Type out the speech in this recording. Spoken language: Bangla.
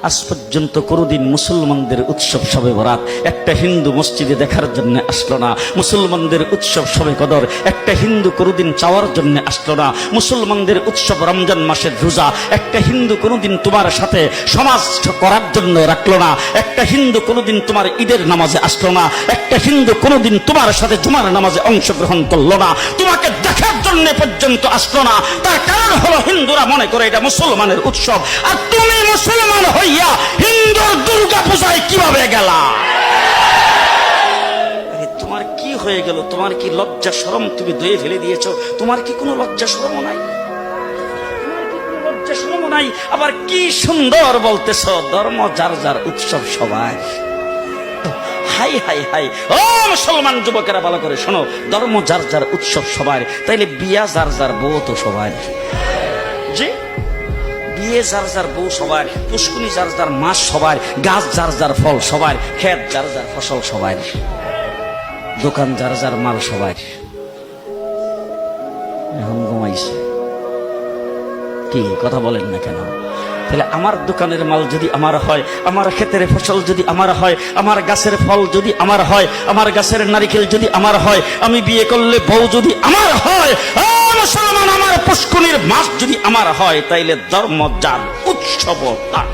আজ পর্যন্ত কোনোদিন মুসলমানদের উৎসব শবে বরাত একটা হিন্দু মসজিদে দেখার জন্য আসলো না। মুসলমানদের উৎসব শবে কদর একটা হিন্দু কোনোদিন চাওয়ার জন্য আসলো না। মুসলমানদের উৎসব রমজান মাসের রোজা একটা হিন্দু কোনোদিন তোমার সাথে সমাজ করার জন্য রাখলো না। একটা হিন্দু কোনোদিন তোমার ঈদের নামাজে আসলো না। একটা হিন্দু কোনোদিন তোমার সাথে জুমার নামাজে অংশগ্রহণ করলো না। তোমাকে দেখার জন্য পর্যন্ত আসলো না। তার কারণ হলো হিন্দুরা মনে করে এটা মুসলমানের উৎসব, আর তুমি মুসলমান হইয়া হিন্দুর দুর্গা পূজায় কিভাবে গেলা? তোমার কি হয়ে গেল? তোমার কি লজ্জা শরম তুমি ধুয়ে ফেলে দিয়েছো? তোমার কি কোনো লজ্জা শরম নাই? লজ্জা শরম নাই? আবার কি সুন্দর বলতেছ, ধর্ম যার যার উৎসব সবাই। হাই হাই হাই, ও মুসলমান যুবকেরা ভালো করে শোনো, ধর্ম যার যার উৎসব সবার, তাইলে বিয়া যার যার বউ তো সবার। জি, বিয়ে যার যার বউ সবার, পুষ্কুনি যার যার মাস সবার, গাছ যার যার ফল সবার, ক্ষেত যার যার ফসল সবার, দোকান যার যার মাল সবার। এখন ঘুমাইছে কি কথা বলেন না কেন? তাহলে আমার দোকানের মাল যদি আমার হয়, আমার ক্ষেতের ফসল যদি আমার হয়, আমার গাছের ফল যদি আমার হয়, আমার গাছের নারিকেল যদি আমার হয়, আমি বিয়ে করলে বউ যদি আমার হয়, মুসলমান আমার পুষ্কুনির মাছ যদি আমার হয়, তাইলে ধর্ম যার উৎসব তার।